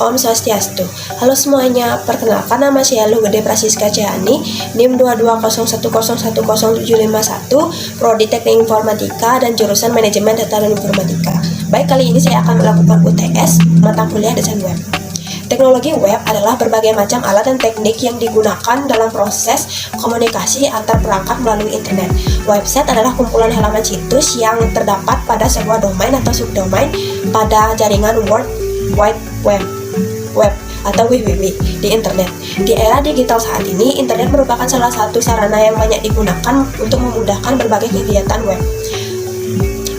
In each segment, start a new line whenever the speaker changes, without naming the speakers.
Om Swastiastu. Halo semuanya, perkenalkan nama saya Lugede Prasiska Ciani, NIM 22010107051, Prodi Teknik Informatika dan jurusan Manajemen Data dan Informatika. Baik, kali ini saya akan melakukan UTS mata kuliah desain web. Teknologi web adalah berbagai macam alat dan teknik yang digunakan dalam proses komunikasi antar perangkat melalui internet. Website adalah kumpulan halaman situs yang terdapat pada sebuah domain atau subdomain pada jaringan World Wide Web atau WWW di internet. Di era digital saat ini, internet merupakan salah satu sarana yang banyak digunakan untuk memudahkan berbagai kegiatan web.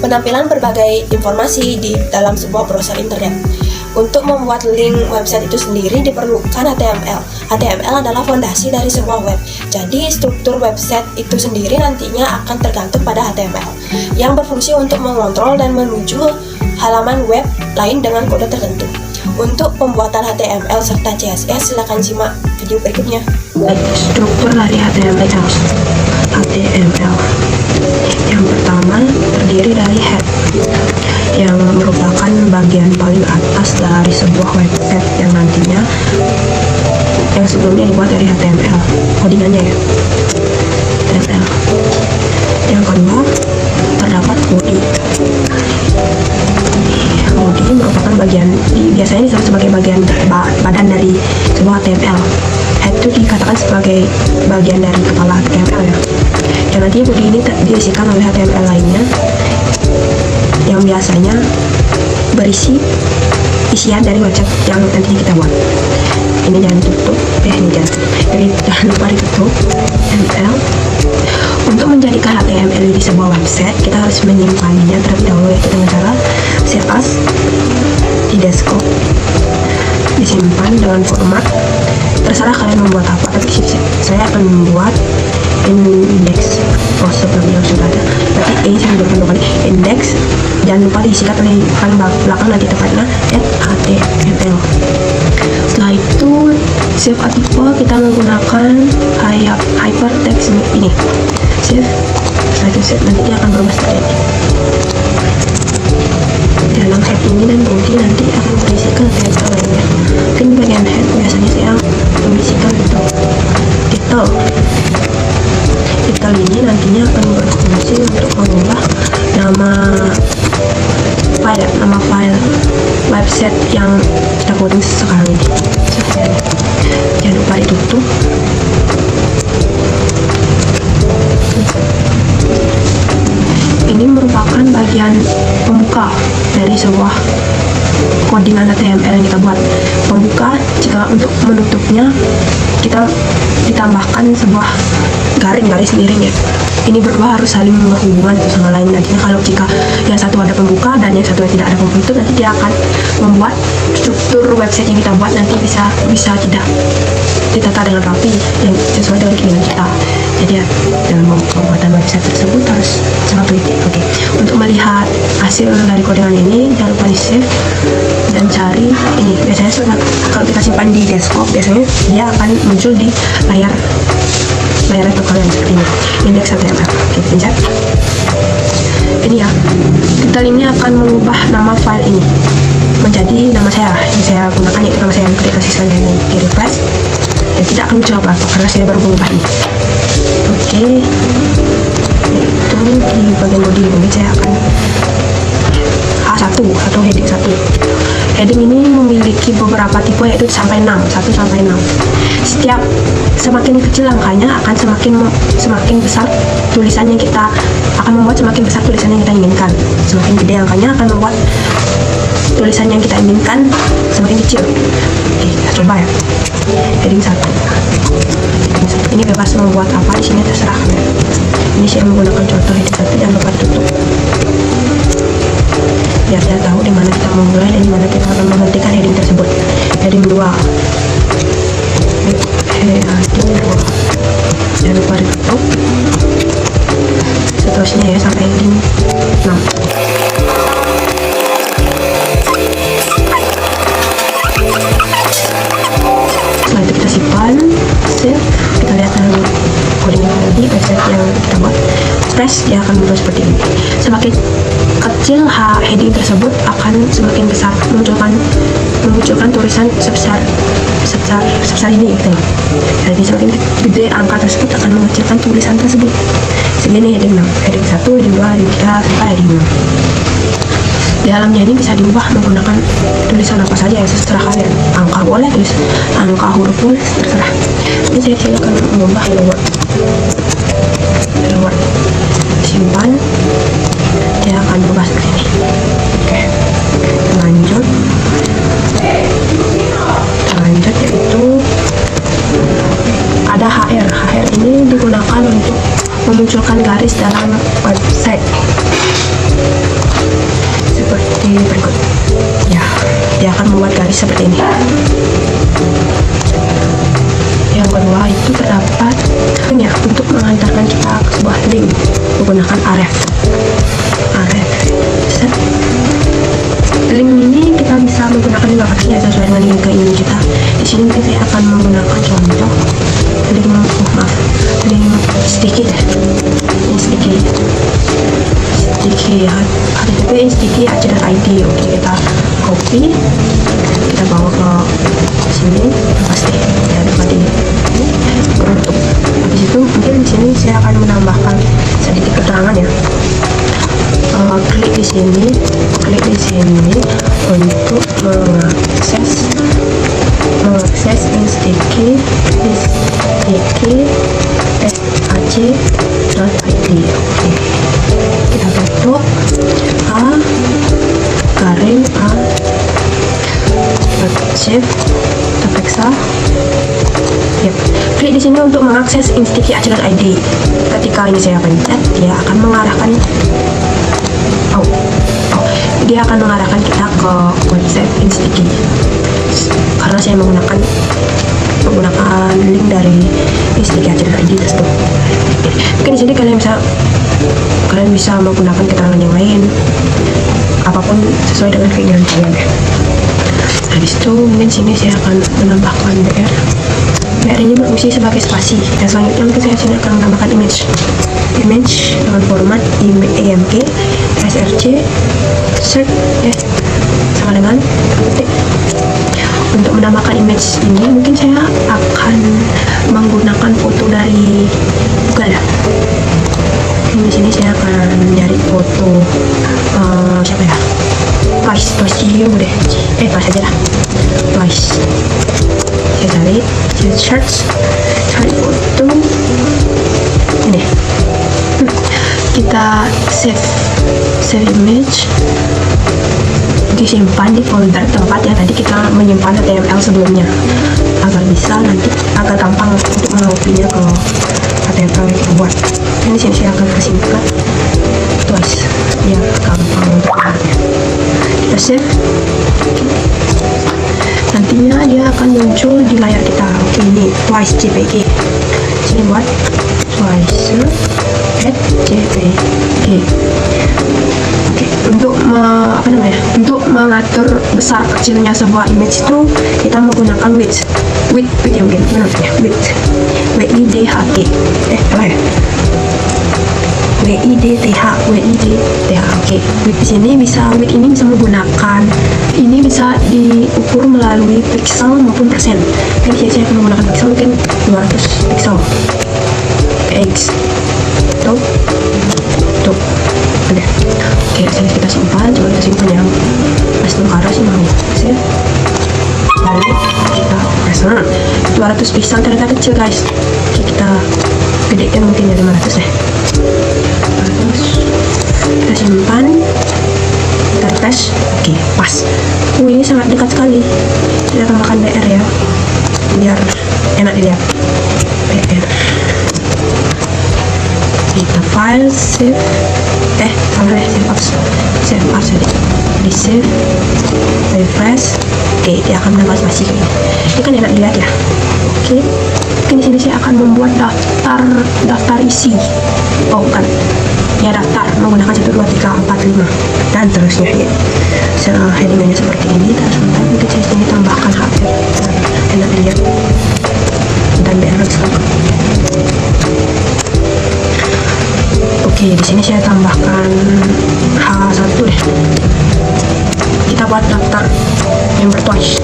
Penampilan berbagai informasi di dalam sebuah browser internet. Untuk membuat link website itu sendiri diperlukan HTML. HTML adalah fondasi dari sebuah web. Jadi struktur website itu sendiri nantinya akan tergantung pada HTML yang berfungsi untuk mengontrol dan menuju halaman web lain dengan kode tertentu. Untuk pembuatan HTML serta CSS, silakan simak video berikutnya.
Struktur dari HTML. Yang pertama terdiri dari head, yang merupakan bagian paling atas dari sebuah website yang nantinya yang sebelumnya dibuat dari HTML, codingannya ya, HTML. Yang kedua terdapat body. Body merupakan bagian, biasanya disebut sebagai bagian badan dari sebuah HTML. Head itu dikatakan sebagai bagian dari kepala HTML ya. Dan nanti body ini diisikan oleh HTML lainnya yang biasanya berisi isian dari website yang nantinya kita buat. Ini jangan tutup, ini jangan lupa ditutup HTML. Untuk menjadikan HTML di sebuah website, kita harus menyimpannya terlebih dahulu, yaitu dengan cara save as di desktop, disimpan dengan format terserah kalian membuat apa, tapi saya akan membuat index browser yang sudah ada. Nanti ini saya membuat kembali index, jangan lupa diisikan oleh paling belakang nanti tepatnya html. Setelah itu save as tipe, kita menggunakan hypertext ini save. Setelah itu save, nanti dia akan berubah seperti ini. Dalam head ini dan body nanti akan berisikan HTML lainnya. Mungkin bagian head biasanya saya berisikan itu title ini nantinya akan berfungsi untuk mengubah nama file website yang kita coding sekarang ini. Jangan lupa ditutup. Ini merupakan bagian pembuka dari sebuah codingan HTML yang kita buat. Pembuka, jika untuk menutupnya kita ditambahkan sebuah garis miring ya. Ini berdua harus saling berhubungan satu sama lain. Nantinya kalau jika yang satu ada pembuka dan yang satu tidak ada pembuka, itu nanti dia akan membuat struktur website yang kita buat nanti bisa tidak ditata dengan rapi yang sesuai dengan keinginan kita. Jadi ya, dalam pembuatan website tersebut harus sangat teliti. Oke. Untuk melihat hasil dari codingan ini, jangan lupa di save dan cari ini. Biasanya kalau kita simpan di desktop, biasanya dia akan muncul di layar laptop kalian seperti ini, index HTML. Oke, pencet ini ya. Detail ini akan mengubah nama file ini menjadi nama saya yang saya gunakan, yaitu nama saya yang dikasihkan di refresh, dan tidak akan muncul apa karena saya baru mengubah ini. Oke, itu di bagian body ini saya akan A1 atau heading 1. Heading ini memiliki beberapa tipe, yaitu sampai 6, 1 sampai 6. Setiap semakin kecil angkanya akan semakin besar tulisan yang kita akan membuat, semakin besar tulisan yang kita inginkan. Semakin gede angkanya akan membuat tulisan yang kita inginkan semakin kecil. Oke, kita coba ya. Heading 1. Ini bebas membuat apa di sini, terserah. Ini saya menggunakan contoh heading 1, jangan lupa tutup. Biar kita tahu di mana kita memulai dan di mana kita akan menghentikan heading tersebut. Heading 2. Heading 2. Jangan lupa ditutup. Seterusnya ya sampai heading 6. Setelah itu kita simpan, save, kita lihat codingnya tadi, website yang kita buat. stress, dia akan berubah seperti ini. Semakin kecil heading tersebut akan semakin besar, memunculkan tulisan sebesar ini gitu loh. Jadi semakin gede angka tersebut akan mengecilkan tulisan tersebut. Segini heading 6, heading 1, heading 2, heading 3 sampai heading 6. Di dalamnya ini bisa diubah menggunakan tulisan apa saja yang terserah kalian. Angka boleh, tulis angka, huruf boleh, terserah. Ini saya akan mengubah hello world. Simpan, dia akan berubah seperti ini. Oke, lanjut yaitu ada HR ini digunakan untuk memunculkan garis dalam website seperti berikut. Ya, dia akan membuat garis seperti ini. Yang kedua itu terdapat ya untuk mengantarkan kita ke sebuah link menggunakan href. Set. Link ini kita bisa menggunakan juga pastinya sesuai dengan link keinginan kita. Di sini mungkin saya akan menggunakan contoh link sticky deh. Ini sticky http sticky aja.id. Oke, kita copy, kita bawa ke sini, pasti ya dapat di produk. Habis itu mungkin di sini saya akan menambahkan sedikit keterangan ya. Klik di sini untuk mengakses sticky ac.id. Oke, kita bentuk save, kita periksa. Yep. Klik di sini untuk mengakses sticky ac.id. Ketika ini saya pencet, dia akan mengarahkan kita ke website Instacky. Karena saya menggunakan link dari Instacky ac.id tersebut. Mungkin di sini kalian bisa menggunakan keterangan yang lain, apapun sesuai dengan keinginan kalian. Habis itu mungkin sini saya akan menambahkan BR ini berfungsi sebagai spasi. Dan selanjutnya mungkin saya sini akan menambahkan image dengan format AMG src search sama dengan ketik. Untuk menambahkan image ini mungkin saya akan menggunakan foto dari Google. Di sini saya akan mencari foto siapa ya? Twice dulu deh. Twice aja lah. Twice. Saya cari foto ini. Kita save image, disimpan di folder tempat yang tadi kita menyimpan HTML sebelumnya, agar gampang untuk mengopinya ke HTML yang kita buat. Ini sini saya akan kasihkan Twice, ya gampang untuk buatnya. Kita save. Nantinya dia akan muncul di layar kita. Oke, ini Twice JPG. Sini buat Twice JPG. Oke, untuk mengatur besar kecilnya sebuah image itu kita menggunakan width yang mungkin menurutnya width width Oke, width di sini width ini bisa menggunakan, ini bisa diukur melalui pixel maupun persen. Jadi saya akan menggunakan pixel, mungkin 200 pixel. X tuh udah. Oke, sini kita simpan, coba kita simpan yang pas ke arah sih mau save. Lalu kita press 200 pixel, ternyata kecil guys. Oke, kita gedekan mungkin ya 500 deh. Kita simpan, kita refresh. Oke, pas. Ini sangat dekat sekali. Kita tambahkan BR ya, biar enak dilihat. BR. Kita file, save. Save as tadi. Di save, refresh. Oke, dia akan menambah spasi ini. Ini kan enak dilihat ya. Oke. Mungkin di sini saya akan membuat daftar isi. Oh, bukan. Ya, daftar menggunakan 1, 2, 3, 4, 5 dan terusnya ya. Headingnya seperti ini. Terus mungkin saya sini tambahkan HP enak dilihat dan BR. Oke, Oke, di sini saya tambahkan H1 deh. Kita buat daftar member twice.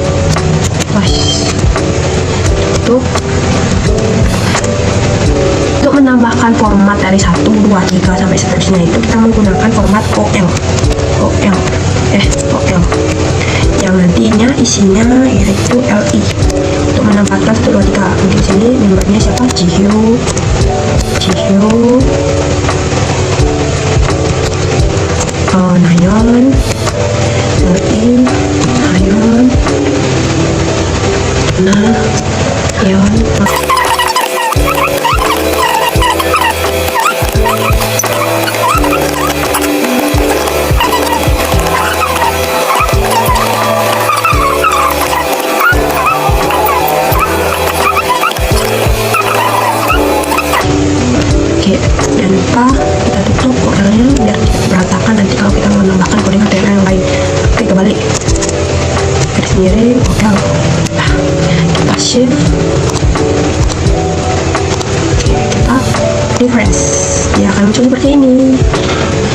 Untuk menambahkan format dari 1, 2, 3 sampai seterusnya itu kita menggunakan format OL yang nantinya isinya yaitu LI untuk menambahkan 1, 2, 3. Mungkin sini membernya siapa? Jihyo, Nayeon, Oke, jangan lupa kita tutup OL-nya biar tidak berantakan nanti kalau kita mau menambahkan coding HTML yang lain. Oke, kembali garis miring OL. Nah, kita shift, kita refresh, dia akan muncul seperti ini.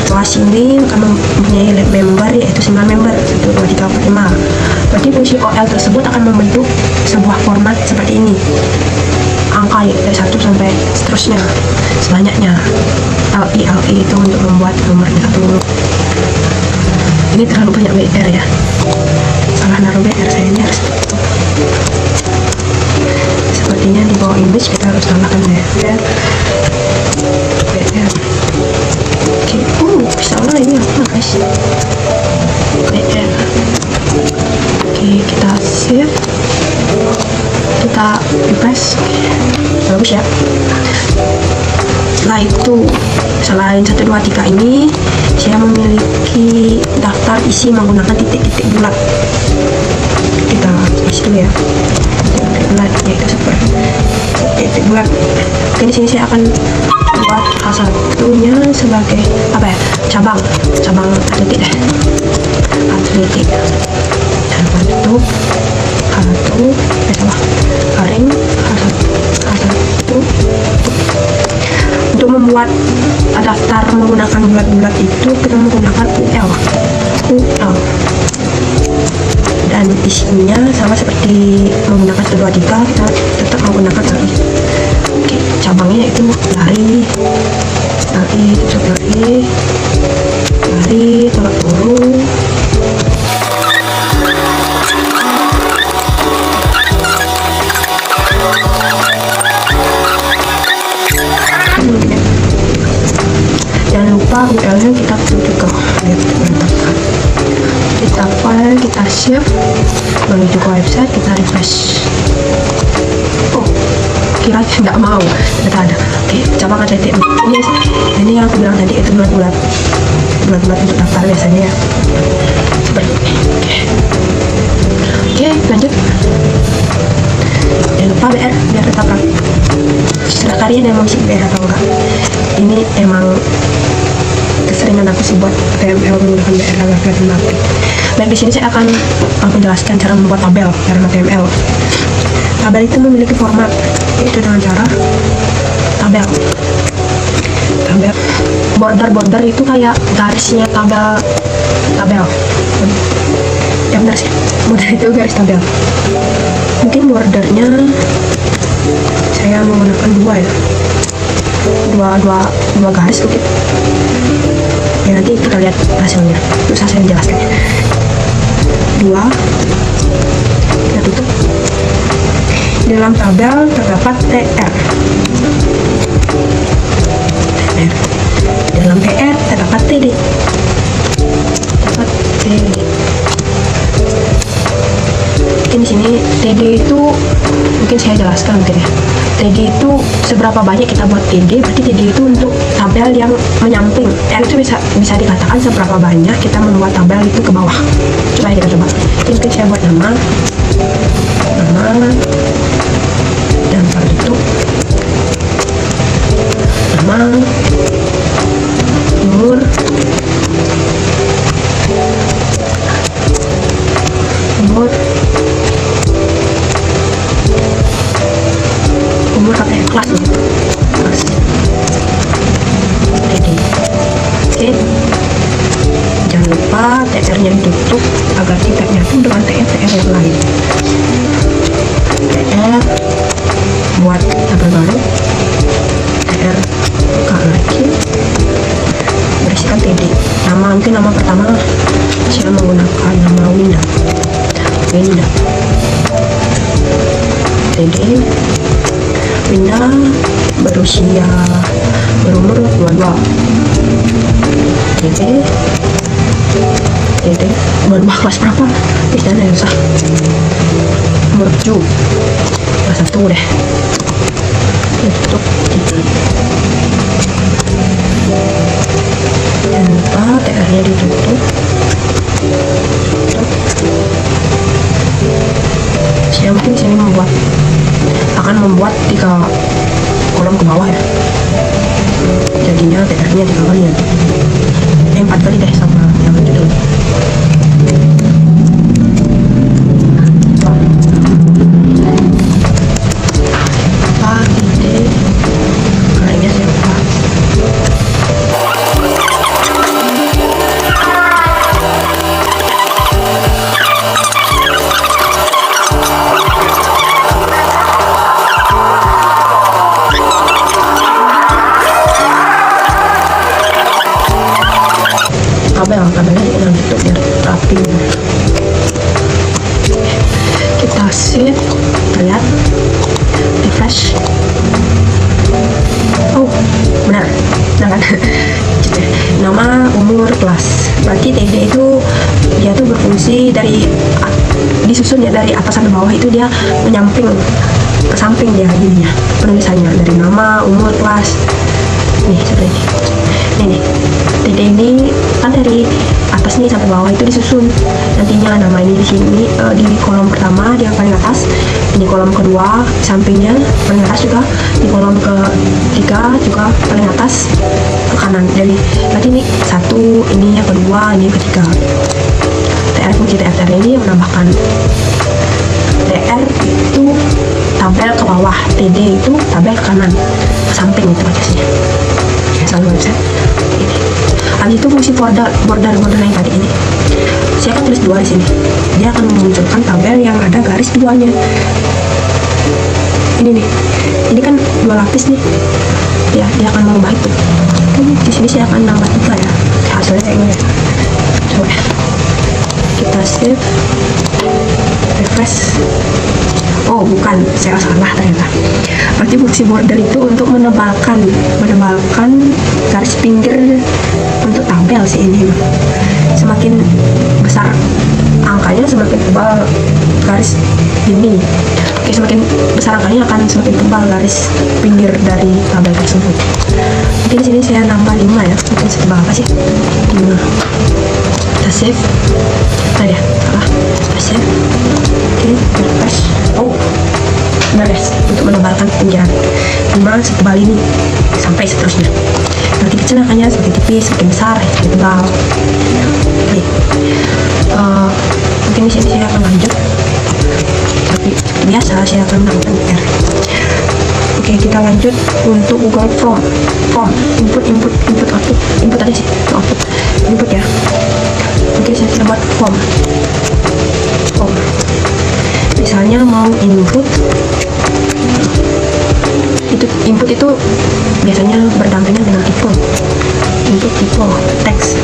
Setelah sini akan mempunyai member yaitu 9 member 1, 2, 3, 4, 5. Berarti fungsi OL tersebut akan membentuk sebuah format seperti ini, angka dari 1 sampai seterusnya sebanyaknya. LI itu untuk membuat nomornya dulu. Ini terlalu banyak WR ya, salah naruh WR, saya ini harus sepertinya di bawah image kita harus tambahkan WR. Oke, bisa lah ini apa guys, WR. Oke, kita save, kita refresh. Bagus ya. Setelah itu, selain 1, 2, 3 ini, saya memiliki daftar isi menggunakan titik-titik bulat. Kita isi dulu ya, titik bulat yaitu seperti titik bulat. Oke, di sini saya akan buat H1-nya sebagai apa ya, cabang atletik deh, atletik. Dan tutup H1, ring H1. Untuk membuat daftar menggunakan bulat-bulat itu kita menggunakan UL dan isinya sama seperti menggunakan 1, 2, 3, kita tetap menggunakan LI. Oke, cabangnya itu lari, tolak turun. Jangan lupa UL-nya kita tutup juga. Kita file, kita save, menuju ke website, kita refresh. Oh, kira nggak mau, ternyata ada. Oke, cabang atletik ini yang aku bilang tadi, itu bulat-bulat untuk daftar biasanya ya, seperti ini. Oke, lanjut. Jangan lupa BR biar tetap rapi. Setelah kalian yang mau isi BR atau enggak, ini emang keseringan aku sih buat HTML menggunakan BR agar kelihatan rapi. Baik, di sini saya akan menjelaskan cara membuat tabel dalam HTML. Tabel itu memiliki format, yaitu dengan cara tabel. Border itu kayak garisnya tabel. Ya benar sih, border itu garis tabel. Mungkin bordernya saya menggunakan dua garis mungkin. Ya nanti kita lihat hasilnya, susah saya menjelaskan. 2, kita tutup. Di dalam tabel terdapat TR. Dalam TR terdapat TD. Mungkin di sini TD itu mungkin saya jelaskan mungkin ya. TD itu seberapa banyak kita buat TD, berarti TD itu untuk tabel yang menyamping. Itu bisa dikatakan seberapa banyak kita membuat tabel itu ke bawah. Coba kita coba. Mungkin saya buat nama dan tutup. Nama, umur, kelas. Jadi TD Winda berumur 22. TD 22 kelas berapa? Istilahnya susah. Umur 7 kelas 1 deh. Tutup TD. Jangan lupa TR-nya ditutup. Saya mungkin sini akan membuat 3 kolom ke bawah ya, jadinya TR-nya 3 kali ya, 4 kali deh sama yang judul. Ide kayaknya saya lupa. Kabelnya kita tutup biar rapi. Kita save, lihat, refresh. Oh benar kan? Nama, umur, kelas. Berarti TD itu dia tuh berfungsi disusun ya dari atas sampai bawah, itu dia menyamping ke samping dia jadinya penulisannya, dari nama, umur, kelas. Nih seperti ini. TD ini kan dari atas nih sampai bawah itu disusun nantinya. Nama ini di sini di kolom pertama di yang paling atas, ini kolom kedua sampingnya paling atas, juga di kolom ketiga juga paling atas ke kanan. Jadi berarti ini 1, ini yang kedua, ini yang ketiga. Fungsi TR ini menambahkan. TR itu tabel ke bawah, TD itu tabel ke kanan, ke samping itu atasnya. Selalu website ini. Habis itu fungsi border yang tadi ini, saya akan tulis 2 di sini. Dia akan memunculkan tabel yang ada garis 2-nya. Ini nih, ini kan 2 lapis nih. Ya, dia akan mengubah itu. Di sini saya akan nambah 3 ya. Hasilnya kayak gini. Coba kita save, refresh. Oh bukan, saya salah ternyata. Berarti fungsi border itu untuk menebalkan garis pinggir untuk tabel sih ini. Semakin besar angkanya semakin tebal garis ini. Oke, semakin besar angkanya akan semakin tebal garis pinggir dari tabel tersebut. Mungkin di sini saya nambah 5 ya. Mungkin setebal apa sih? 5. Kita save. Nah ya, salah. Kita save. Oke, refresh. Oh, benar ya, untuk menebalkan pinggiran 5 setebal ini sampai seterusnya. Nanti kecil angkanya semakin tipis, semakin besar, semakin tebal. Oke, mungkin di sini saya akan lanjut. Tapi biasa saya akan menambahkan R. Oke, kita lanjut untuk Google Form. Input output. Input tadi sih, output. Input ya. Oke, saya buat form. Misalnya mau input itu biasanya berdampingan dengan tipe. Input tipe teks,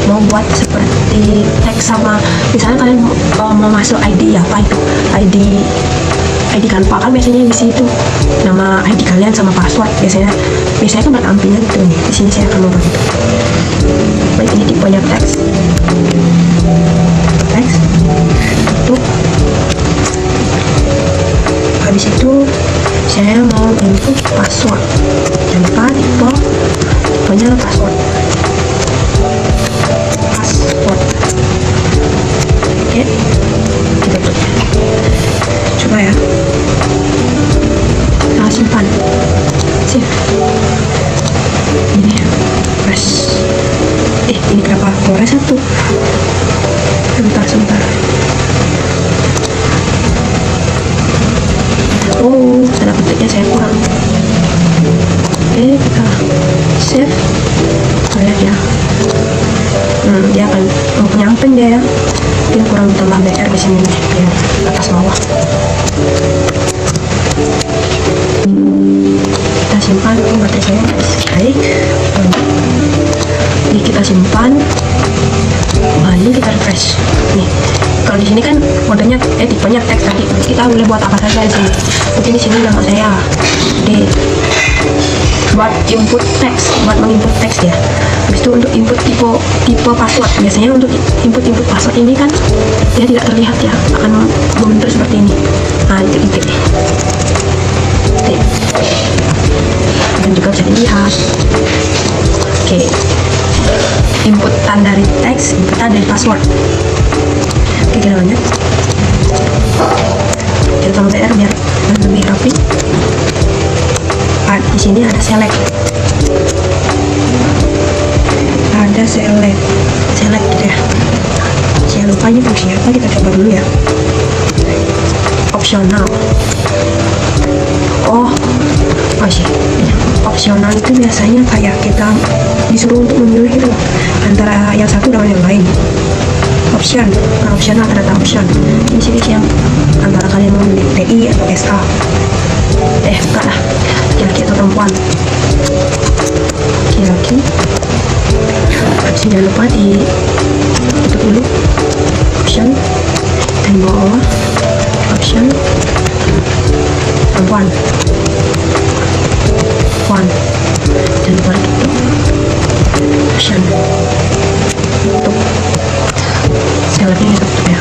mau buat seperti teks sama misalnya kalian mau masuk ID apa itu ID Canva kan biasanya isi itu nama ID kalian sama password, biasanya kan berdampingan gitu nih. Di sini saya akan membuat itu. Baik, ini tipenya teks tutup. Habis itu saya mau input password, jangan lupa tipenya password. Oke, kita tutup. Coba ya, kita simpan, save. Ini ya, press. Ini kenapa keluarnya 1? Sebentar. Oh, tanda petiknya saya kurang. Oke, kita save. Lihat ya. Dia akan menyamping dia ya. Dia kurang tambah BR di sini nih, biar atas bawah. Kita simpan. Baterai saya baik. Ini kita simpan. Ini kita refresh. Nih, ke Kalau di sini kan modenya tipenya teks tadi, kita boleh buat apa saja di sini. Mungkin di sini nama saya D. Buat input teks, buat menginput teks ya. Habis itu untuk input tipe password. Biasanya untuk input password ini kan dia tidak terlihat ya, akan membentuk seperti ini. Nah itu titik. Dan juga bisa dilihat. Oke. Inputan dari teks, inputan dari password. Oke, kita lanjut. Kita tambah TR biar lebih rapi. Di sini ada select. Ada select gitu ya. Saya lupa ini fungsi apa, kita coba dulu ya. Opsional. Oh sih. Opsional itu biasanya kayak kita disuruh untuk memilih itu antara yang satu dengan yang lain. Option, opsional, ternyata option. Ini sini yang antara kalian memilih TI atau SA. Bukan lah, laki-laki atau perempuan. Laki-laki. Jangan lupa tutup dulu. Option, dan bawah option perempuan. Jangan lupa tutup. Option tutup. Selebihnya tutup ya.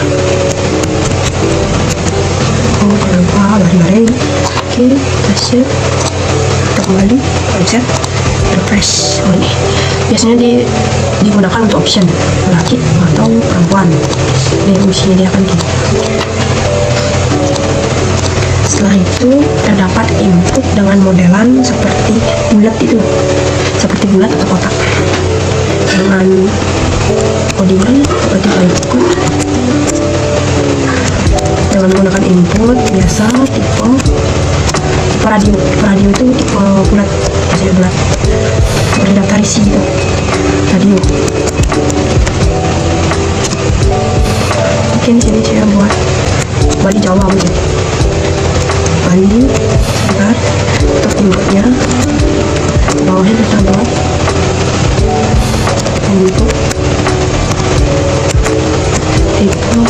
Jangan lupa bareng-bareng. Oke, hasil kita kembali bisa refresh. Ini biasanya digunakan untuk option laki atau perempuan. Ini fungsinya dia akan gitu. Setelah itu terdapat input dengan modelan seperti bulat itu, seperti bulat atau kotak dengan codingan seperti input. Dengan menggunakan input biasa tipe radio itu tipe bulat, biasanya bulat berdaftar isi gitu. Radio. Mungkin sini saya buat Bali Jawa mungkin. Bali, sebentar, untuk inputnya bawahnya kita buat input tipe.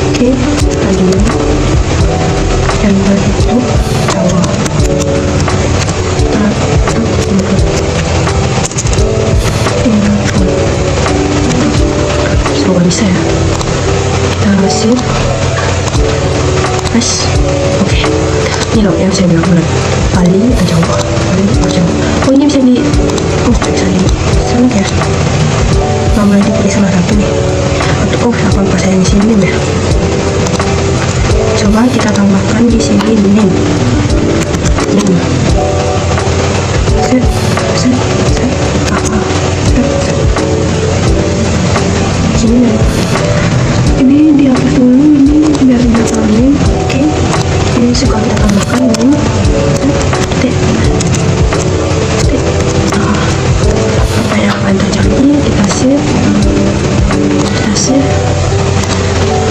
Oke, radio dan itu Jawa. Semoga bisa ya. Kita masih oke. Ini loh yang saya bilang bulan Bali atau Jawa. Oh ini bisa bisa salah ya. Boleh dipilih salah satu nih. Apa bahasa yang sini ya. Coba kita tambahkan di sini name. Set. Sini ini di atas dulu, ini biar tidak terlalu. Oke, ini suka kita tambahkan dulu. Apa yang akan terjadi? Kita save.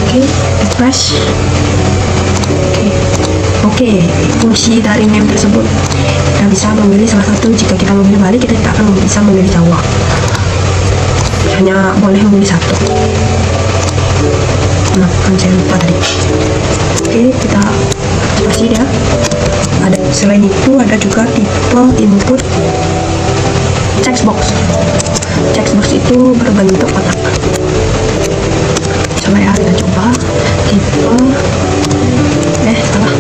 Oke, refresh. Oke, fungsi dari name tersebut kita bisa memilih salah satu. Jika kita memilih Bali, kita tidak akan bisa memilih Jawa, hanya boleh memilih satu. Nah, kan saya lupa tadi. Oke, kita masih ya. Selain itu ada juga tipe input checkbox. Checkbox itu berbentuk kotak. Coba ya, kita coba tipe salah.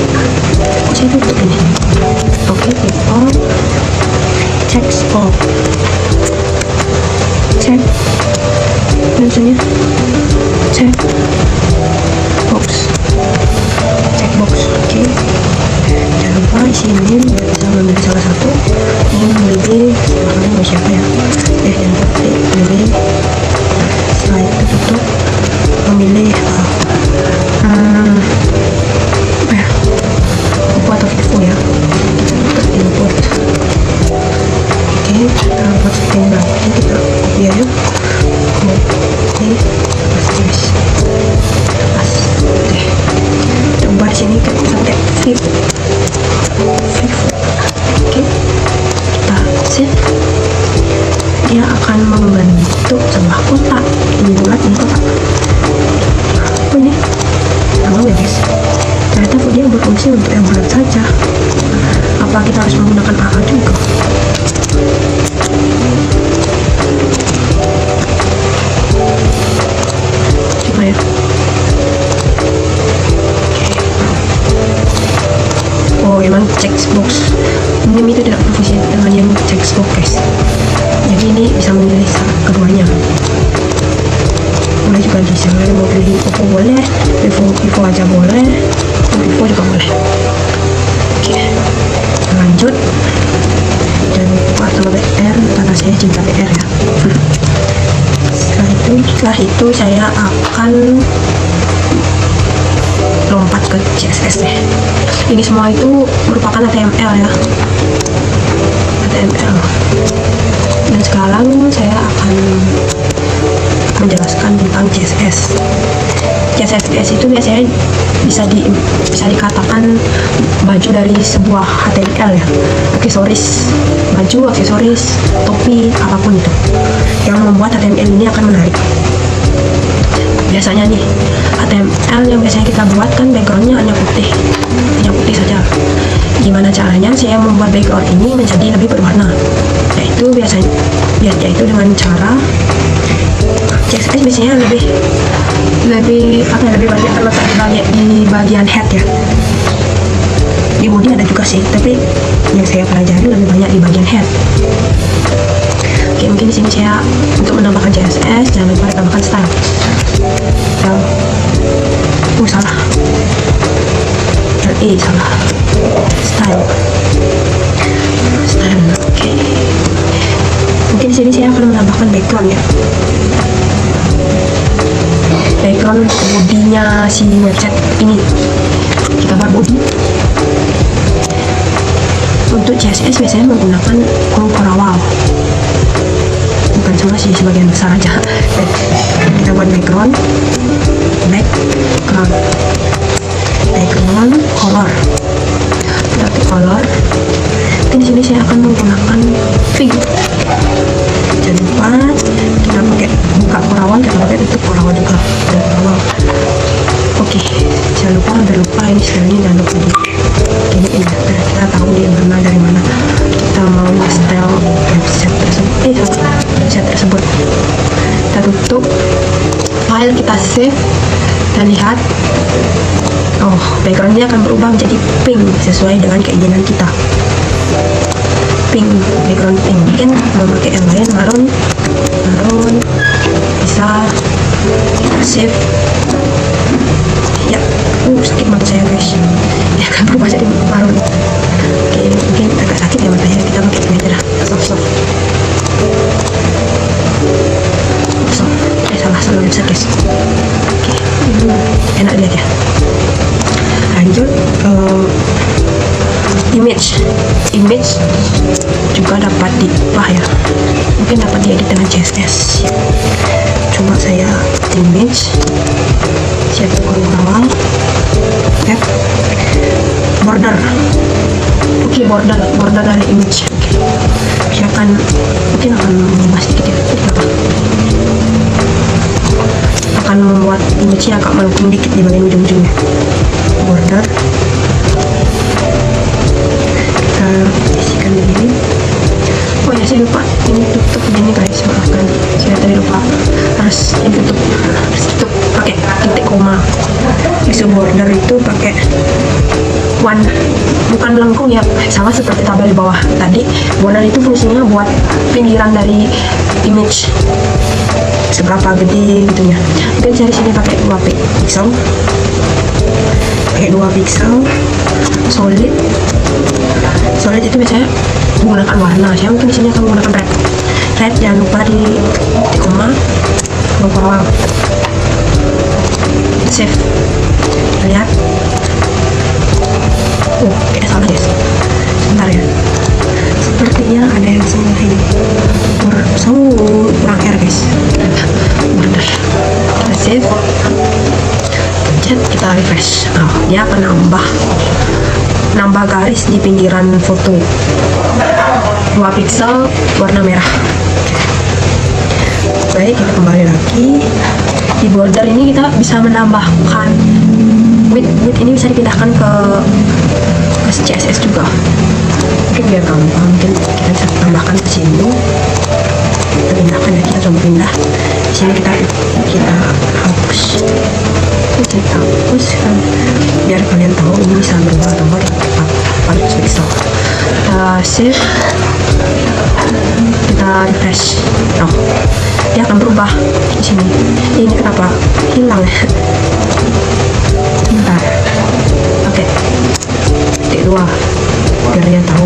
Kok saya tutup ini? Oke, tipe checkbox. Check tulisannya checkbox. Oke, jangan lupa isi ini bisa memilih salah satu. Ini memilih makanya siapa ya. Jangan lupa memilih. Setelah itu tutup, memilih checkbox. Meme itu tidak berfungsi dengan yang checkbox guys. Jadi ini bisa memilih keduanya. Boleh juga desain, mau pilih Oppo boleh, Vivo aja boleh, Vivo juga boleh. Oke, lanjut. Jangan lupa sama BR karena saya cinta BR ya. Setelah itu saya akan lompat ke CSS deh. Ini semua itu merupakan HTML ya, HTML. Dan sekarang saya akan menjelaskan tentang CSS. CSS itu biasanya bisa dikatakan baju dari sebuah HTML ya, aksesoris baju, aksesoris topi, apapun itu yang membuat HTML ini akan menarik. Biasanya nih HTML yang biasanya kita buat kan backgroundnya hanya putih saja. Gimana caranya saya membuat background ini menjadi lebih berwarna? Yaitu dengan cara CSS biasanya lebih banyak terletak di bagian head ya. Di body ada juga sih, tapi yang saya pelajari lebih banyak di bagian head. Oke, mungkin di sini saya untuk menambahkan CSS jangan lupa tambahkan style. Salah. Salah. Style. Oke. Mungkin di sini saya akan menambahkan background ya. Background bodinya si website ini. Kita buat body. Untuk CSS biasanya menggunakan Corel. Bukan semua sih, sebagian besar aja. Kita buat background color. Kita ke color. Di sini saya akan menggunakan fig. Jangan lupa kita pakai buka Corel, kita pakai tutup Corel juga. Oke, jangan lupa ini stylenya jangan lupa ini kita tahu dari mana kita mau style website tersebut. Kita tutup file, kita save dan lihat, backgroundnya akan berubah menjadi pink sesuai dengan keinginan kita. Background pink. Mungkin mau pakai yang lain, marun bisa kita save ya. Sakit mata saya guys, dia akan berubah jadi marun. Oke, mungkin agak sakit ya matanya, kita pakai ini aja lah, soft. Salah bisa guys. Oke, enak lihat ya. Lanjut image juga dapat diubah ya, mungkin dapat diedit dengan CSS. Coba saya image, saya tekan awal, border. Oke, border dari image. Saya mungkin akan mengubah sedikit ya, akan membuat image-nya agak melengkung dikit di bagian ujung-ujungnya. Border kita isikan begini. Oh ya, saya lupa ini tutup begini guys, maafkan saya tadi lupa, harus tutup pakai titik koma. Isu border itu pakai one, bukan melengkung ya, sama seperti tabel di bawah tadi. Border itu fungsinya buat pinggiran dari image seberapa gede gitu ya. Mungkin saya di sini pakai 2 pixel, solid itu biasanya menggunakan warna. Saya mungkin di sini akan menggunakan red. Jangan lupa di titik koma, bawah save. Lihat, kayak salah guys, sebentar ya, sepertinya ada yang salah ini, kurang R guys. Border kita save, kita refresh. Dia akan nambah garis di pinggiran foto. 2 pixel warna merah. Baik, kita kembali lagi. Di border ini kita bisa menambahkan width ini bisa dipindahkan ke CSS juga. Mungkin biar gampang, mungkin kita bisa tambahkan ke sini. Kita pindahkan ya, kita coba pindah. Di sini kita hapus. Kita hapus kan, biar kalian tahu ini bisa berubah atau tidak. paling susah. Kita save, kita refresh. Oh, dia akan berubah di sini. Ini kenapa hilang ya? Bentar. Oke, titik 2 biar dia tahu.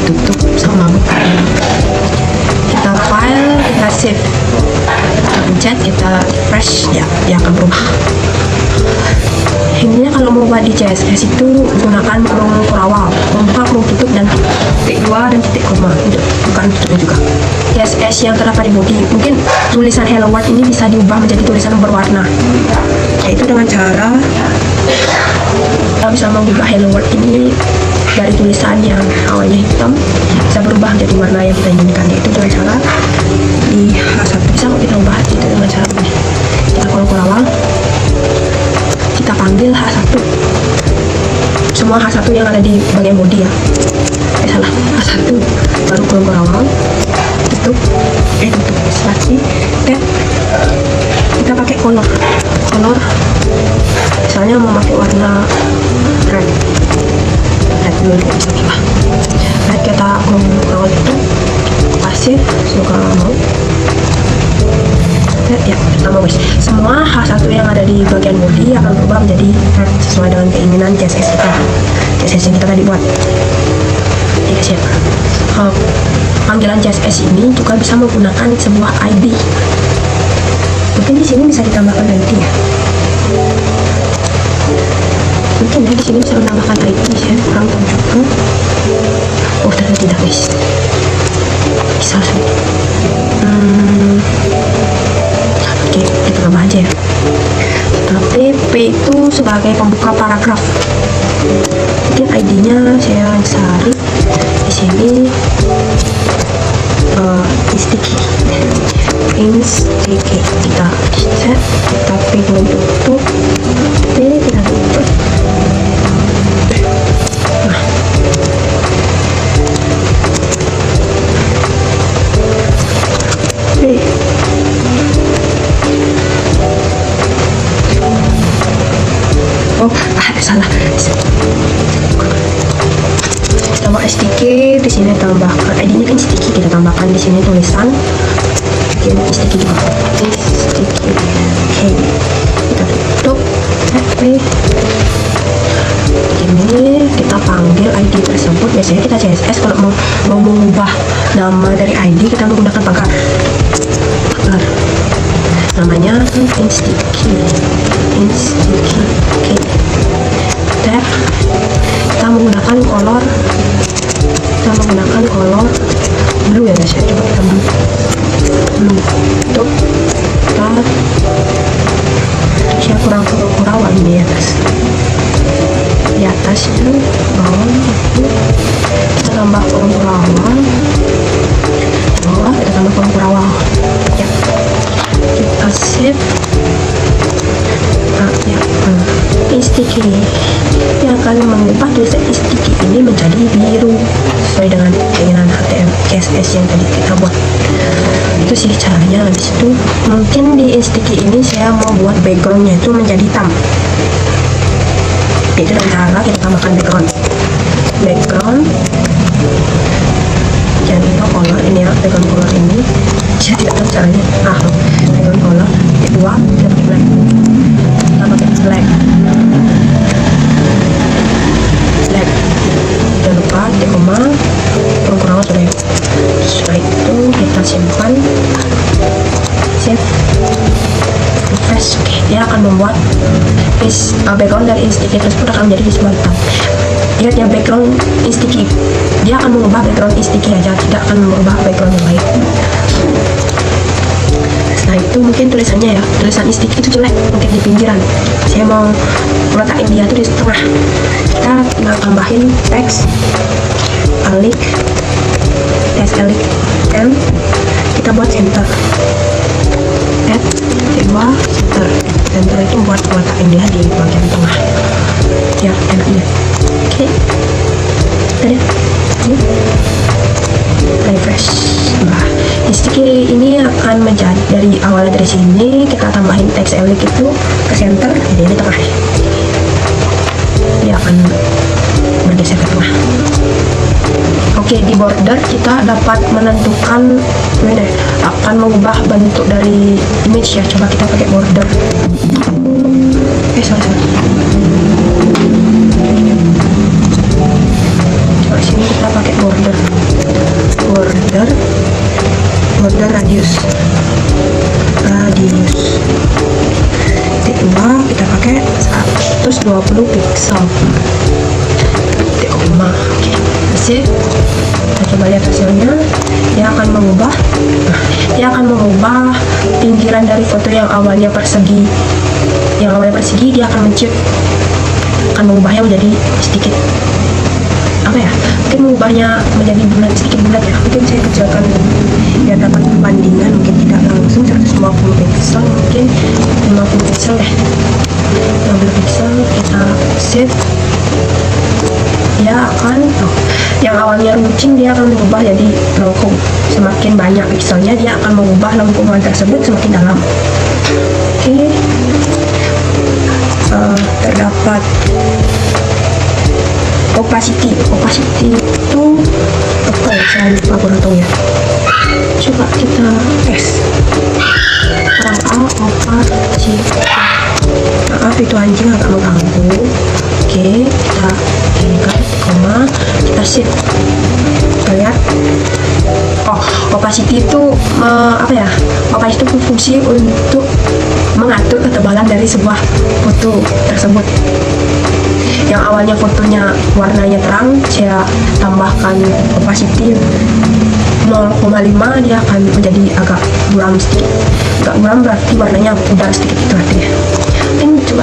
Tutup sama buka. Kita file, kita save, kita pencet, kita refresh, ya dia akan berubah. Intinya kalau mau buat di CSS itu gunakan kurung awal, membuka, kurung tutup, dan titik 2 dan titik koma. Bukan tutupnya juga. CSS yang terdapat di body, mungkin tulisan hello world ini bisa diubah menjadi tulisan berwarna, yaitu dengan cara kita bisa mengubah hello world ini dari tulisan yang awalnya hitam bisa berubah menjadi warna yang kita inginkan, yaitu dengan cara di H1. Bisa kita ubah itu dengan cara ini. Kita kurung awal, kita panggil H1, semua H1 yang ada di bagian body ya, salah, H1 baru kurung awal, tutup, tutup spasi, tab. Kita pakai color, misalnya mau pakai warna red dulu, red kita kurung awal itu pasif, suka mau. Ya, pertama guys, semua H1 yang ada di bagian body akan berubah menjadi red sesuai dengan keinginan CSS kita, CSS yang kita tadi buat. Dikasih panggilan CSS ini juga bisa menggunakan sebuah ID. Mungkin di sini bisa ditambahkan ID ya. Mungkin ya di sini bisa menambahkan ID, saya kurang tahu juga. Oh ternyata tidak guys, bisa sulit. Oke, kita tambah aja ya. Tapi P itu sebagai pembuka paragraf. Mungkin ID-nya saya cari di sini. Sticky kita set, tapi belum tutup. Ini kita tutup. Nah, salah. Tambah sticky di sini, tambahkan ID-nya kan sticky, kita tambahkan di sini tulisan sticky juga. Sticky. Oke. Kita tutup. Ini kita panggil ID tersebut. Biasanya kita CSS kalau mau mengubah nama dari ID kita menggunakan pagar. Namanya sticky. Oke. Tab. Kita menggunakan color blue ya guys ya. Coba kita blue. Tutup. Saya kurang di atas itu bawah itu kita tambah kurang bawah, kita tambah kurang ya. Kita save. Sticky yang akan mengubah tulisan sticky ini menjadi biru sesuai dengan keinginan HTML CSS yang tadi kita buat. Itu sih caranya. Habis itu mungkin di sticky ini saya mau buat backgroundnya itu menjadi hitam. Itu dengan cara kita tambahkan background jangan lupa color ini ya, background color ini saya tidak tahu caranya. Background color kedua kita pakai black, jangan lupa titik koma kurang sudah ya. Setelah itu kita simpan, save, refresh. Dia akan membuat background dari sticky tersebut akan menjadi visible hitam. Lihat ya, background sticky dia akan mengubah background sticky aja, tidak akan mengubah background yang lain. Nah itu mungkin tulisannya ya, tulisan sticky itu jelek mungkin di pinggiran, saya mau meletakkan dia tuh di tengah. Kita tinggal tambahin teks alik M, kita buat center, add kedua center itu buat meletakkan dia di bagian tengah ya enaknya. Oke, tadi refresh. Sticky ini akan menjadi dari awal dari sini kita tambahin teks elik itu ke center, jadi di tengah. dia akan bergeser ke tengah. Oke, di border kita dapat menentukan ini akan mengubah bentuk dari image ya. Coba kita pakai border. Sorry. Coba sini kita pakai border radius. Titik 2 kita pakai 120 pixel. Titik 5. Oke. Save. Kita coba lihat hasilnya. Dia akan mengubah pinggiran dari foto yang awalnya persegi. Dia akan mengubahnya menjadi sedikit mungkin mengubahnya menjadi sedikit bulat ya. Mungkin saya kecilkan biar dapat perbandingan, mungkin tidak langsung 150 pixel, mungkin 50 pixel deh. 50 pixel kita save. Dia akan yang awalnya runcing dia akan mengubah jadi lengkung. Semakin banyak pixelnya dia akan mengubah lengkungan tersebut semakin dalam. Oke. Terdapat opacity itu apa ya, saya lupa, kurang tahu ya. Coba kita tes opacity. Maaf itu anjing agak mengganggu. Oke, kita koma, kita save. Kita lihat opacity itu opacity itu berfungsi untuk mengatur ketebalan dari sebuah foto tersebut. Yang awalnya fotonya warnanya terang, saya tambahkan opacity 0,5, dia akan menjadi agak buram sedikit. Agak buram berarti warnanya pudar sedikit, itu artinya. Ini coba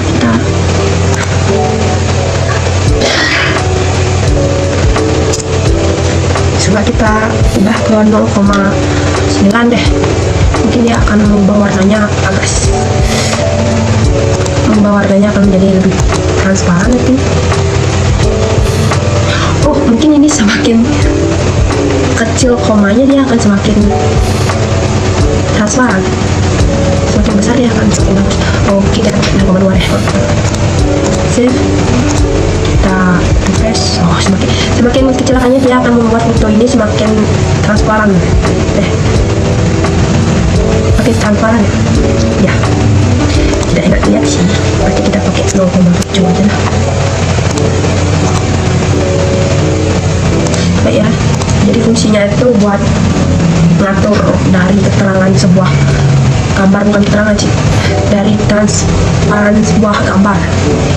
kita ubah ke 0,9 deh. Mungkin dia akan mengubah warnanya akan menjadi lebih transparan nanti. Mungkin ini semakin kecil komanya dia akan semakin transparan, semakin besar dia akan semakin bagus. Kita dapat 0,2 deh. Save. Kita refresh. Semakin kecelakannya dia akan membuat foto ini semakin transparan deh. Makin transparan ya. Tidak enak lihat sih, berarti kita pakai 0,7 aja lah. Baik ya, jadi fungsinya itu buat mengatur dari keterangan sebuah gambar, bukan keterangan sih, dari transparan sebuah gambar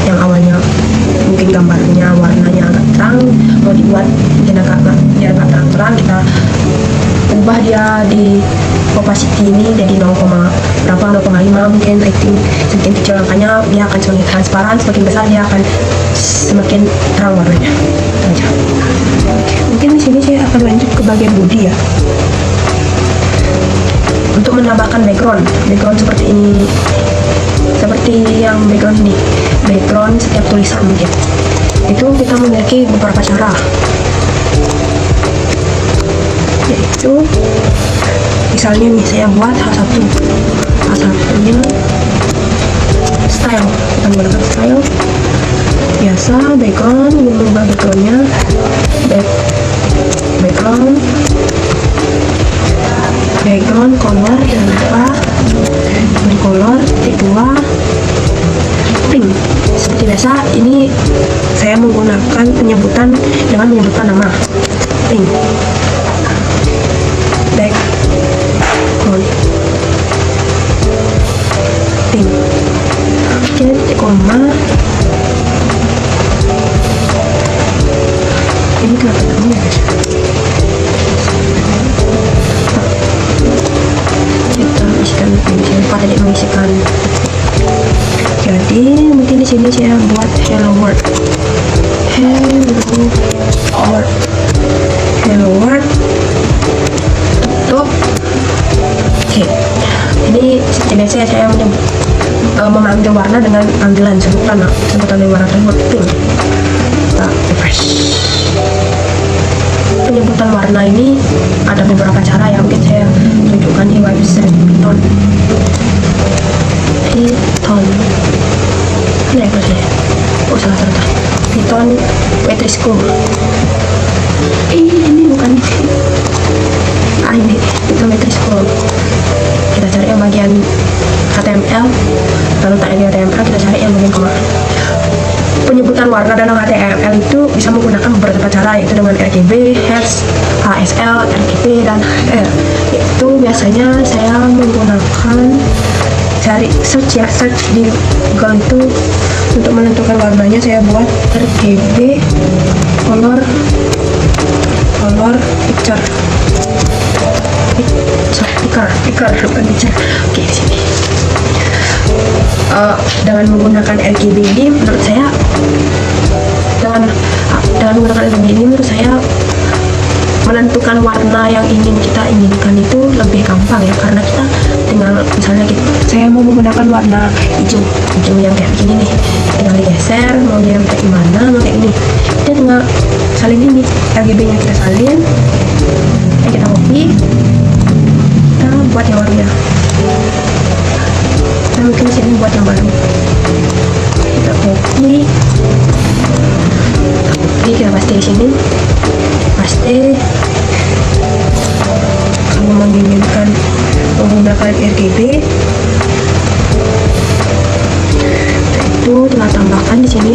yang awalnya mungkin gambarnya warnanya agak terang, mau dibuat mungkin agak terang, kita ubah dia di opacity ini jadi 0,5 mungkin rating. Semakin kecil angkanya dia akan semakin transparan, semakin besar dia akan semakin terang warnanya. Itu aja. Mungkin di sini saya akan lanjut ke bagian body ya. Untuk menambahkan background seperti ini, seperti yang background ini, background setiap tulisan mungkin. Itu kita memiliki beberapa cara, yaitu misalnya nih saya buat satunya style. Kita menggunakan style biasa, background, mengubah backgroundnya background color, jangan lupa color, titik 2 pink. Seperti biasa ini saya menggunakan penyebutan dengan menyebutkan nama pink. Background pink. Oke, titik koma. Ini kenapa namanya guys? Kita isikan, saya lupa tadi mengisikan. Jadi mungkin di sini saya buat hello world. Tutup. Oke. Ini seperti biasa saya memanggil warna dengan panggilan sebutan dari warna tersebut pink. Kita refresh. Penyebutan warna ini ada beberapa cara yang mungkin saya tunjukkan di website Piton. Ini apa sih? Salah. Python Waitressku. Ini bukan ini Python Waitressku. Kita cari yang bagian HTML, lalu tak ini HTML, kita cari yang bagian koma. Penyebutan warna dalam HTML itu bisa menggunakan beberapa cara, yaitu dengan RGB, hex, ASL, RGB, dan HR. Itu biasanya saya menggunakan cari search di Google itu untuk menentukan warnanya. Saya buat RGB color picture bukan picture. Oke, di sini dengan menggunakan RGB ini menurut saya menentukan warna yang kita inginkan itu lebih gampang ya, karena kita tinggal misalnya saya mau menggunakan warna hijau yang kayak begini nih, tinggal digeser mau yang kayak gimana, mau kayak ini, kita tinggal salin ini RGB nya, kita salin, kita copy, kita buat yang barunya. Kita mungkin sini buat yang baru, kita copy, kita paste di sini, paste. Kalau menginginkan menggunakan RGB itu tinggal tambahkan di sini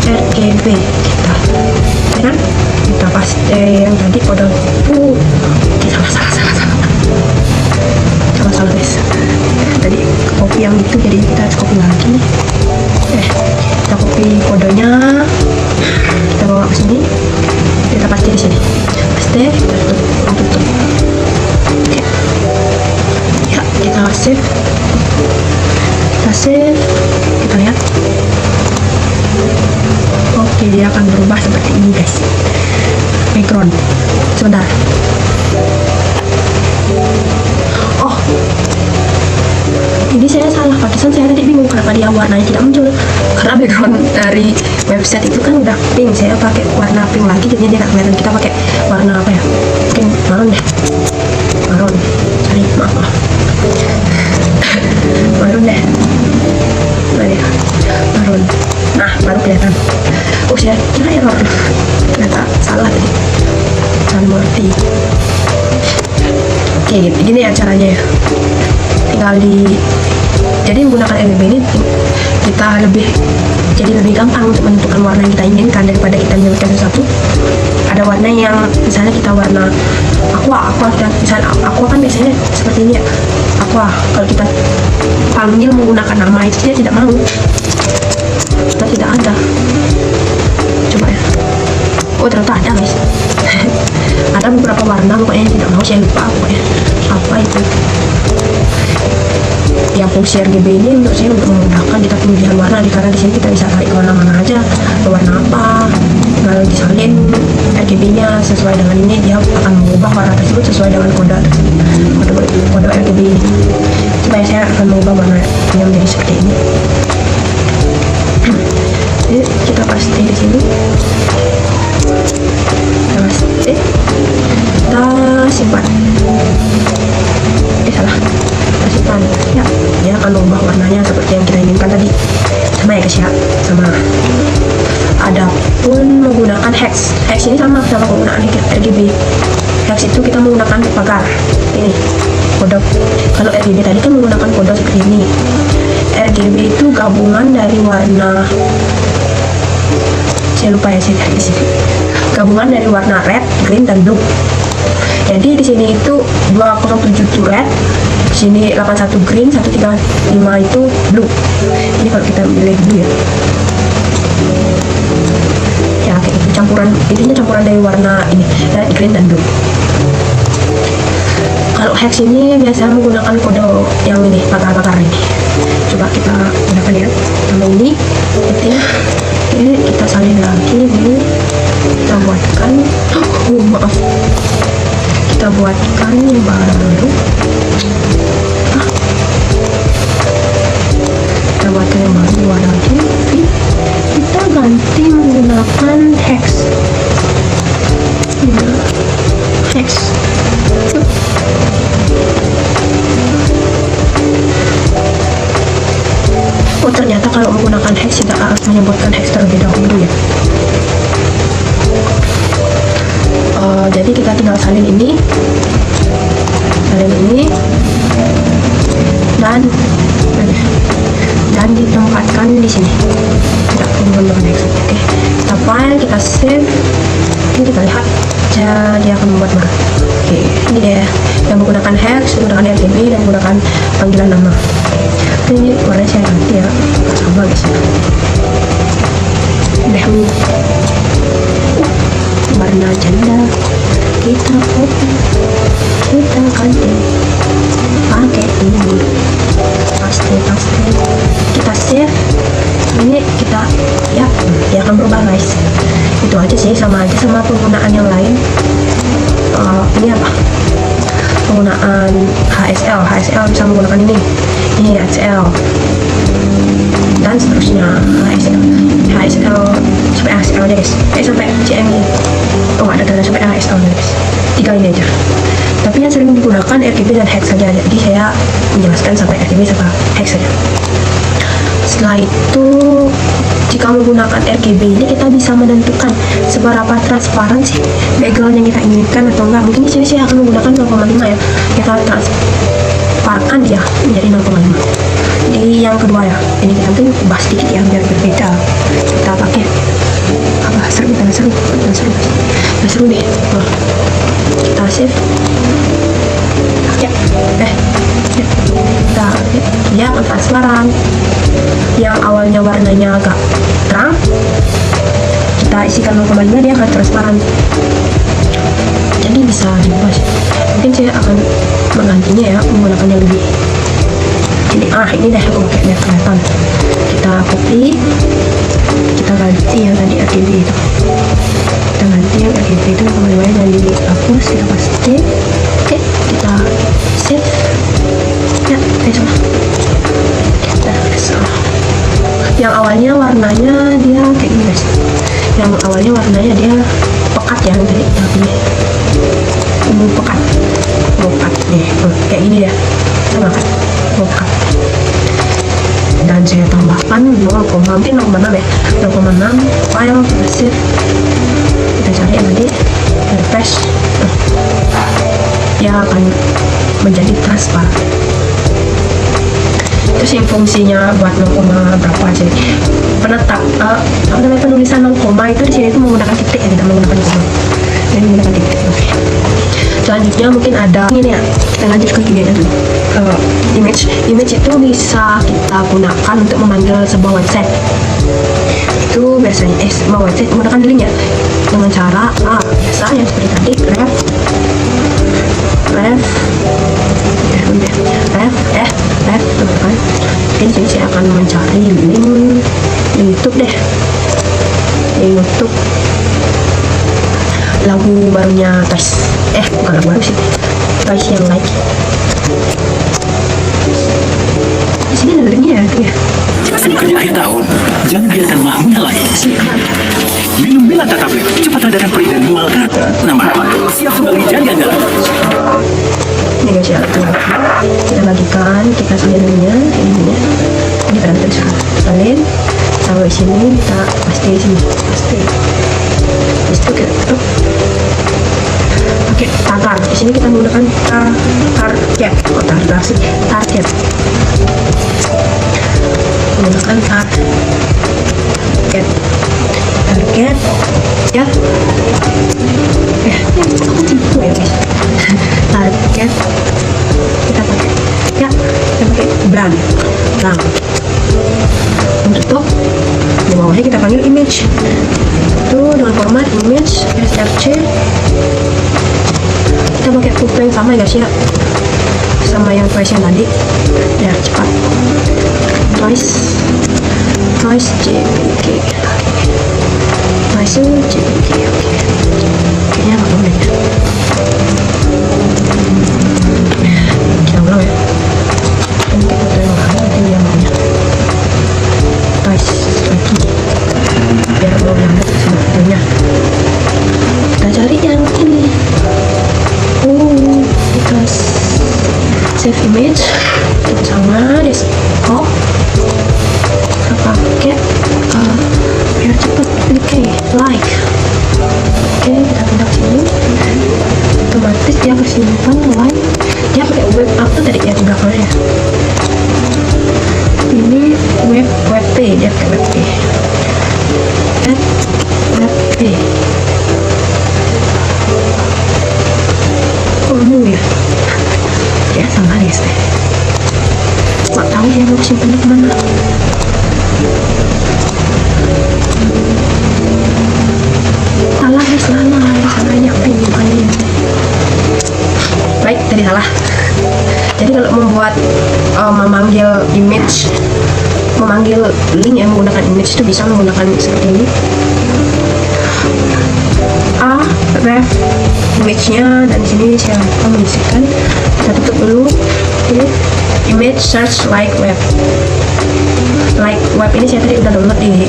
RGB kita, ya kan? Kita paste yang tadi kode salah guys, tadi copy yang itu jadi kita copy lagi, kita copy kodenya, kita bawa ke sini, kita paste di sini, paste, kita tutup. Oke. Ya, kita save, kita lihat. Oke, dia akan berubah seperti ini guys. Background, sebentar. Oh, ini saya salah, pantesan saya tadi bingung kenapa dia warnanya tidak muncul, karena background dari website itu kan udah pink, saya pakai warna pink lagi jadinya dia nggak kelihatan. Kita pakai warna apa ya, mungkin maroon deh, maroon, sorry, maaf maroon deh, maroon, nah baru kelihatan. Oh, saya kira error, ternyata salah tadi, salah mengerti. Oke, gini ya caranya ya, tinggal jadi menggunakan RGB ini kita jadi lebih gampang untuk menentukan warna yang kita inginkan daripada kita menyebutkan sesuatu. Ada warna yang misalnya kita warna aqua dan misalnya aqua kan biasanya seperti ini ya, aqua. Kalau kita panggil menggunakan nama itu dia tidak mau, kita tidak ada. Coba ya, oh ternyata ada guys. Ada beberapa warna pokoknya yang tidak mau, saya lupa pokoknya apa itu. Yang fungsi RGB ini untuk saya untuk memudahkan kita pemilihan warna, karena di sini kita bisa tarik warna mana aja, warna apa, kalau disalin RGB-nya sesuai dengan ini, dia akan mengubah warna tersebut sesuai dengan kode RGB ini. Supaya saya akan mengubah warna yang menjadi seperti ini. Jadi kita paste di sini, kita paste, kita simpan. Salah, kita simpan. Ya, dia akan mengubah warnanya seperti yang kita inginkan tadi. Sama ya guys ya, sama. Adapun menggunakan hex ini sama penggunaan RGB. Hex itu kita menggunakan pagar ini kode. Kalau RGB tadi kan menggunakan kode seperti ini. RGB itu gabungan dari warna, saya lupa ya, saya cari di sini. Gabungan dari warna red, green, dan blue. Jadi di sini itu 207 itu red, di sini 81 green, 135 itu blue. Ini kalau kita pilih blue ya. Ya kayak itu, intinya campuran dari warna ini, red, green, dan blue. Kalau hex ini biasanya menggunakan kode yang ini, pagar-pagar ini. Coba kita gunakan ya, sama ini, ini kita salin lagi, ini kita buatkan, maaf, kita buatkan yang baru, kita buatkan yang baru, warna lagi, kita ganti menggunakan hex, Oh ternyata kalau menggunakan hex kita harus menyebutkan hex terlebih dahulu ya. Jadi kita tinggal salin ini dan ditempatkan di sini, tidak menggunakan hex. Oke, kita file, kita save. Ini kita lihat dia akan membuat mana. Oke, ini dia yang menggunakan hex, menggunakan RGB, dan menggunakan panggilan nama. Ini warna saya ganti ya, sama guys ya. Udah warna janda kita copy, kita ganti pakai ini, paste, kita save. Ini kita ya, dia akan berubah guys. Itu aja sih, sama aja sama penggunaan yang lain. Ini apa, penggunaan HSL bisa menggunakan ini HSL dan seterusnya. HSL sampai HSL aja guys, sampai CMI. Ada dana sampai HSL guys, 3 ini aja. Tapi yang sering digunakan RGB dan hex saja, jadi saya menjelaskan sampai RGB sama hex saja. Setelah itu, jika menggunakan RGB ini kita bisa menentukan seberapa transparan sih background yang kita inginkan atau enggak. Mungkin di sini saya akan menggunakan 0,5 ya, kita transparankan dia menjadi 0,5. Di yang kedua ya, ini kita nanti ubah sedikit ya biar berbeda. Kita pakai apa, seru deh. Kita save ya, dia akan transparan. Yang awalnya warnanya agak terang, kita isikan 0,5, dia akan transparan. Jadi bisa diubah sih. Mungkin saya akan menggantinya ya, menggunakan yang lebih ini deh, aku pakai biar kelihatan. Kita copy, kita ganti yang tadi RGB itu, dan dihapus, kita paste. Oke, kita save ya, coba kita yang awalnya warnanya dia kayak gini guys. Yang awalnya warnanya dia pekat ya, tadi tapi pekat nih, kayak gini ya, sama kan, pekat. Dan saya tambahkan 0,6 ya, 0,6 file, save, kita cari nanti, refresh, dia akan menjadi transparan. Terus yang fungsinya buat 0, berapa aja penetap penulisan 0, itu di sini itu menggunakan titik ya, tidak menggunakan koma. Ini menggunakan titik. Oke. Selanjutnya mungkin ada ini ya, kita lanjut ke videonya dulu. Image itu bisa kita gunakan untuk memanggil sebuah website. Itu biasanya sebuah website menggunakan link ya, dengan cara biasa yang seperti tadi, ref teman-teman. Mungkin jadi saya akan mencari link di YouTube deh, di YouTube lagu barunya Twice, bukan lagu baru sih, Twice yang like. Di sini ada linknya ya.
Bukannya akhir tahun, jangan biarkan mahmunya lagi. Minum Melata tablet, cepat redakan perih dan mual kata. Nama siap kembali jadi Anda.
Ini guys ya, kita bagikan, kita salin dulunya, ini kita terus salin, taruh di sini, kita paste di sini, itu kita tutup. Oke, tagar. Di sini kita menggunakan target, menggunakan target ya. Aku tipu ya guys. Target kita pakai ya, kita pakai brand. Untuk di bawahnya kita panggil image itu dengan format image src. Kita pakai foto yang sama ya guys ya, sama yang Twice yang tadi biar cepat. Twice JPG, Twice JPG. Oke, kayaknya nggak boleh ya. Kita ulang ya, mungkin foto yang mana nanti dia maunya Twice lagi biar belum nyambung sama fotonya. Kita cari yang ini. Kita save image, kita sama desktop, kita pakai biar cepet. Oke, memanggil link yang menggunakan image itu bisa menggunakan seperti ini. Ref image-nya, dan di sini saya akan mengisikan. Kita tutup dulu. Ini image search like web. Like web ini saya tadi udah download di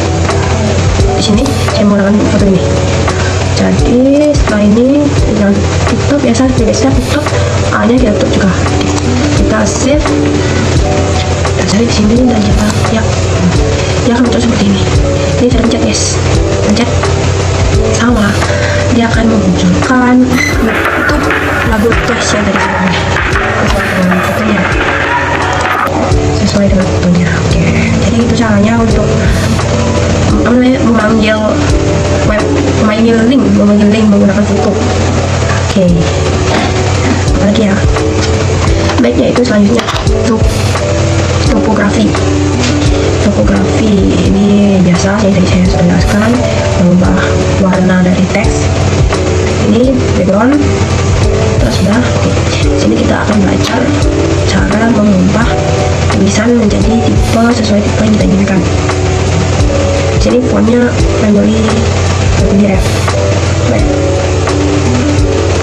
sini. Saya menggunakan foto ini. Jadi setelah ini tinggal tutup, biasa tutup. A-nya kita tutup juga. Kita save. Kita cari di sini dan kita dia akan muncul seperti ini. Ini saya pencet yes, pencet sama, dia akan memunculkan YouTube lagu tes yang tadi saya sesuai dengan fotonya. Oke, jadi itu caranya untuk memanggil link menggunakan foto. Oke, apalagi ya, baiknya itu selanjutnya untuk topografi ini biasa yang tadi saya sudah jelaskan, mengubah warna dari teks. Ini background terus sudah. Sini kita akan belajar cara mengubah tulisan menjadi tipe sesuai tipe yang kita inginkan. Sini fontnya memory ref. Baik.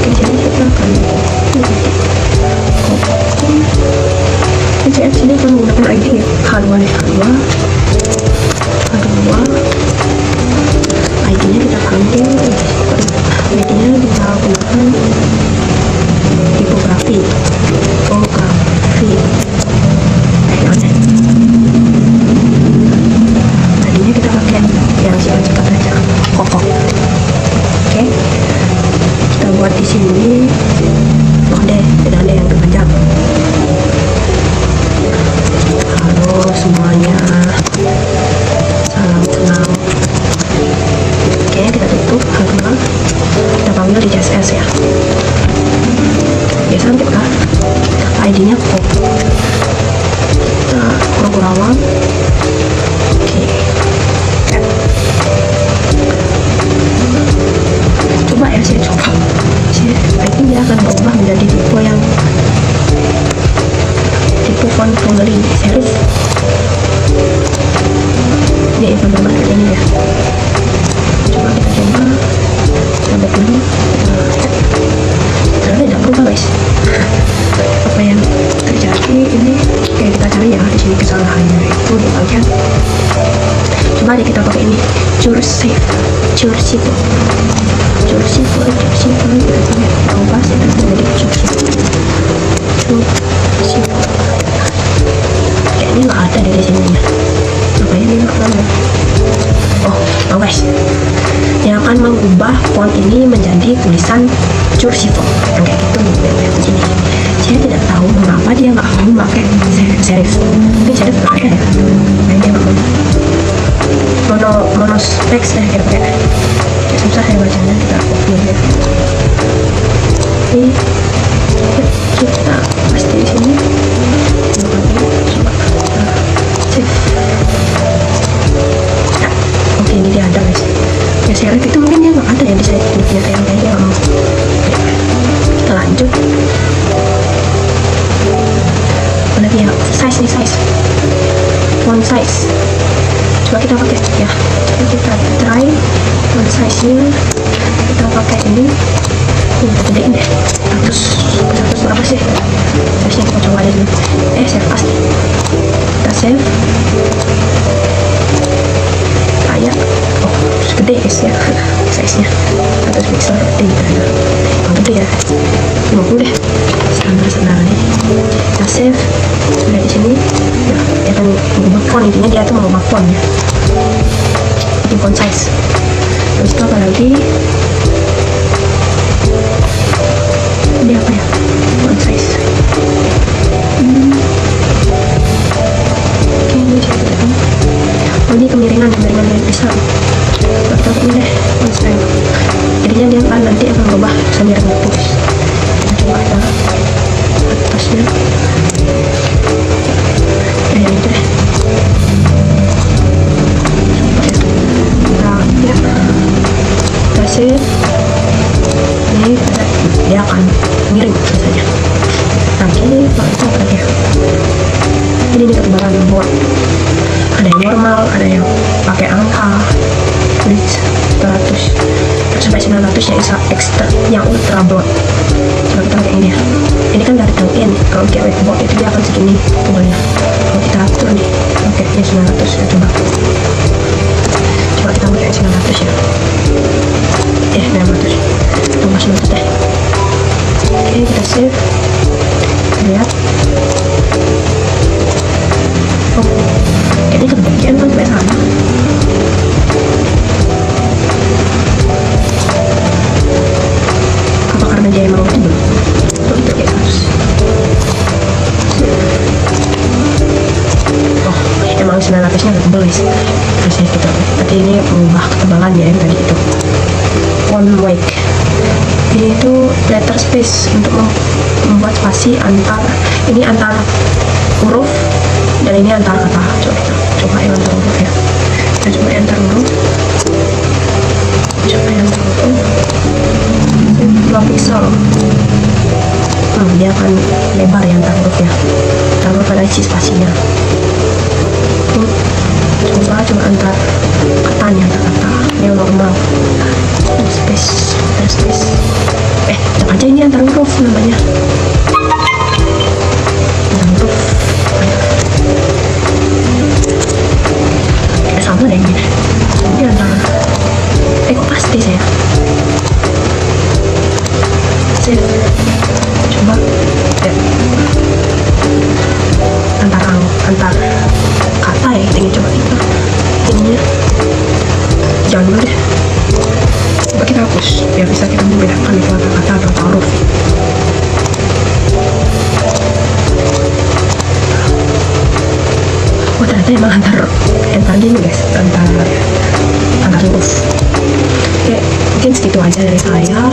Oke, jadi kita akan copy. Sini akan menggunakan ID H2 ID-nya kita ambil, ID-nya kita gunakan tipografi ID-nya kita pakai yang cepat aja, kokoh. Oke, kita buat di sini. Tidak ada yang terpanjang. Halo semuanya, salam kenal. Oke, kita tutup H2, kita panggil di CSS ya. Biasa nanti kan ID-nya kok kita kurang. Oke, coba ya, saya coba. I think dia akan berubah menjadi tipe font family serif. Ini akan berubah seperti ini ya. Coba kita coba dulu. Ternyata tidak berubah guys. Apa yang terjadi ini? Oke, kita cari ya di sini kesalahannya itu di bagian. Coba deh kita pakai ini, cursive. Kita ubah menjadi cursive. Kayaknya nggak ada di sini ya. Makanya ini mana? Oh guys, yang akan mengubah font ini menjadi tulisan cursive yang kayak gitu di sini. Saya tidak tahu mengapa dia nggak mau pakai serif. Ini serif nggak ada ya. Nah, dia nggak mau monospace kayak susah ya bacanya. Kita copy ya. Ini kita pasti di sini. Oke, ini dia ada guys. Ya serif itu mungkin dia nggak ada ya di serifnya yang kayaknya nggak mau. Kita lanjut. Apalagi ya, size font size. Coba kita pakai ya. Kita try font size nya. Kita pakai ini. Kita gedein deh. 100 berapa sih? Size nya kita coba deh dulu. Save as. Kita save. Kayak gede guys ya, size nya 100 pixel gede gitu. Gede ya, 50 deh, standar nih. Kita save. Sudah di sini. Nah, dia akan mengubah font, intinya dia tuh mengubah font ya. Ini font size. Terus itu apa lagi? Ini apa ya? Font size. Oke, ini saya tidak tahu. Oh, ini kemiringan yang besar. Kita ini deh, font style. Jadinya dia akan nanti akan berubah semiringan itu. Kita coba ya atasnya. Yang itu deh. Nah, ya. Kita save. Ini dia akan miring biasanya. Nah, ini kalau itu apa ya? Ini ketebalan board. normal, ada yang pakai angka tulis 100 sampai 900 yang ekstra, yang ultra broad. Coba kita pakai ini ya. Ini kan dari tang in, kalau pakai whiteboard itu dia akan segini tebalnya. Kalau kita atur nih, oke ya 900 ya, coba kita pakai 900 ya. 900 tambah 900 deh. Oke, kita save. Lihat. Oh, ini kebagian kan sampai sana. Apa karena dia emang tebel? Oh, itu kayak harus. Oh, emang 900 nya agak tebel guys. Harusnya gitu. Tapi ini mengubah ketebalannya yang tadi itu. One week. Ini itu letter space untuk membuat spasi antar, ini antar huruf dan ini antar kata. Coba yang antar huruf ya. Kita coba yang antar huruf. Coba yang antar huruf. 2 pixel. Dia akan lebar ya antar huruf ya. Taruh pada isi spasinya. Coba antar katanya, antar kata yang normal. Space, letter space. Tetap aja ini antar huruf namanya. Antar huruf. Sama deh ini. Ini antara. Kok pasti saya. Save. Coba. Antar kata ya. Ini coba kita. Ininya. Jangan dulu deh. Coba kita hapus biar bisa kita membedakan itu antara kata atau huruf. Oh ternyata emang antar gini guys, antar huruf. Oke, mungkin segitu aja dari saya.